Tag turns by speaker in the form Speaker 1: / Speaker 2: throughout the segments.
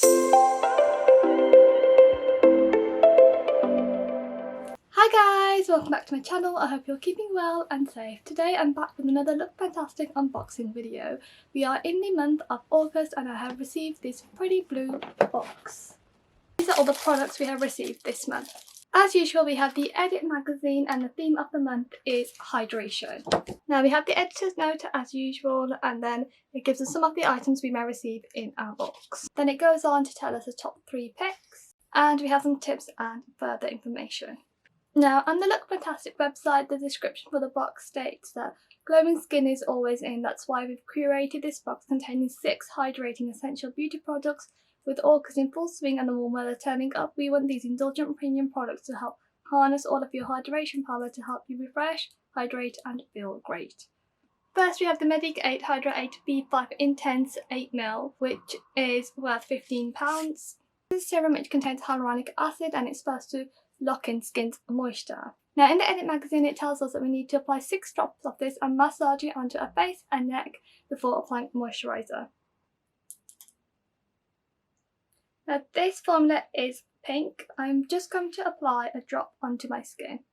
Speaker 1: Hi guys, welcome back to my channel. I hope you're keeping well and safe. Today I'm back with another Lookfantastic unboxing video. We are in the month of August and I have received this pretty blue box. These are all the products we have received this month. As usual, we have the Edit magazine and the theme of the month is hydration. Now we have the editor's note as usual, and then it gives us some of the items we may receive in our box. Then it goes on to tell us the top 3 picks, and we have some tips and further information. Now, on the Lookfantastic website, the description for the box states that glowing skin is always in. That's why we've curated this box containing 6 hydrating essential beauty products. With August in full swing and the warm weather turning up, we want these indulgent premium products to help harness all of your hydration power to help you refresh, hydrate and feel great. First, we have the Medic 8 Hydra 8 B5 Intense 8ml, which is worth £15. This is serum which contains hyaluronic acid and it's supposed to lock in skin's moisture. Now in the Edit magazine it tells us that we need to apply 6 drops of this and massage it onto our face and neck before applying moisturiser. Now this formula is pink. I'm just going to apply a drop onto my skin.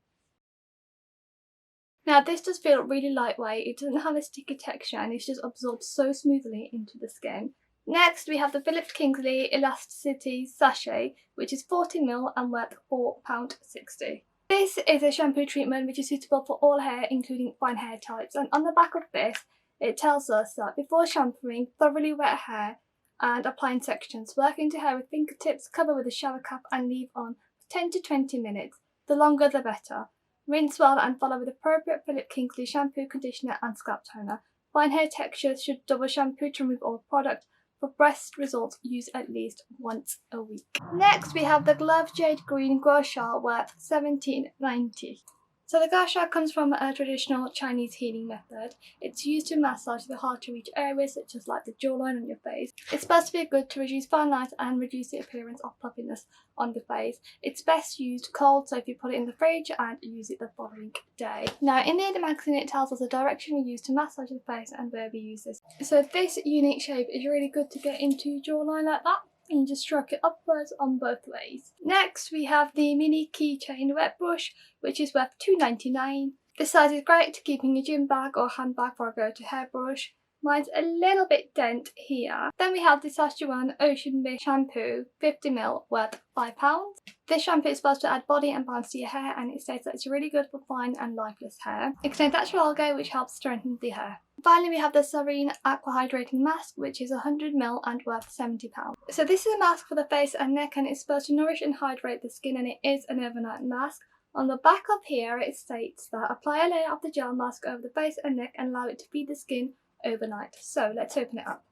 Speaker 1: Now this does feel really lightweight, it doesn't have a sticky texture and it's just absorbed so smoothly into the skin. Next we have the Kingsley Elasticity sachet, which is 40ml and worth £4.60. This is a shampoo treatment which is suitable for all hair including fine hair types, and on the back of this it tells us that before shampooing, thoroughly wet hair and apply in sections. Work into hair with fingertips, cover with a shower cap and leave on for 10 to 20 minutes. The longer the better. Rinse well and follow with appropriate Kingsley shampoo, conditioner and scalp toner. Fine hair texture should double shampoo to remove all product. For best results, use at least once a week. Next, we have the Glove Jade Green Grocer worth £17.90. So the Grocer comes from a traditional Chinese healing method. It's used to massage the hard to reach areas such as like the jawline on your face. It's supposed to be good to reduce fine lines and reduce the appearance of puffiness on the face. It's best used cold, so if you put it in the fridge and use it the following day. Now in the Edit magazine it tells us the direction we use to massage the face and where we use this. So this unique shape is really good to get into your jawline like that. And you just stroke it upwards on both ways. Next we have the mini keychain wet brush, which is worth £2.99. This size is great to keep in your gym bag or handbag for a go-to hairbrush. Mine's a little bit dent here. Then we have the Saskatchewan Ocean Mist shampoo, 50ml worth £5. This shampoo is supposed to add body and balance to your hair, and it states that it's really good for fine and lifeless hair. It contains natural algae which helps strengthen the hair. Finally we have the Serene Aqua Hydrating Mask, which is 100ml and worth £70. So this is a mask for the face and neck and it's supposed to nourish and hydrate the skin, and it is an overnight mask. On the back of here it states that apply a layer of the gel mask over the face and neck and allow it to feed the skin overnight. So let's open it up.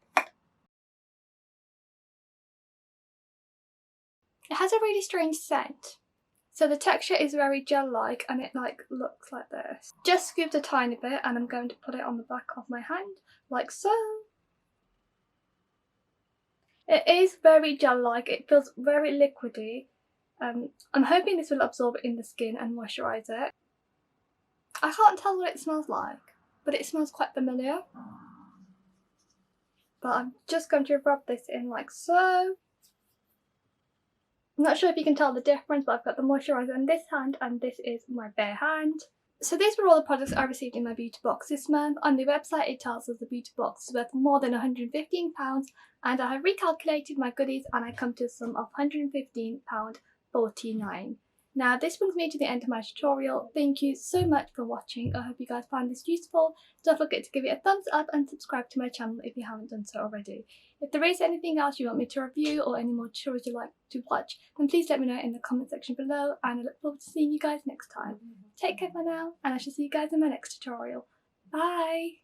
Speaker 1: It has a really strange scent. So the texture is very gel-like and it looks like this. Just scooped a tiny bit and I'm going to put it on the back of my hand like so. It is very gel-like, it feels very liquidy. I'm hoping this will absorb in the skin and moisturise it. I can't tell what it smells like, but it smells quite familiar. But I'm just going to rub this in like so. I'm not sure if you can tell the difference, but I've got the moisturiser in this hand and this is my bare hand. So these were all the products I received in my beauty box this month. On the website it tells us the beauty box is worth more than £115, and I have recalculated my goodies and I come to a sum of £115.49. Now this brings me to the end of my tutorial. Thank you so much for watching. I hope you guys found this useful. Don't forget to give it a thumbs up and subscribe to my channel if you haven't done so already. If there is anything else you want me to review or any more tutorials you'd like to watch, then please let me know in the comment section below, and I look forward to seeing you guys next time. Take care for now, and I shall see you guys in my next tutorial. Bye!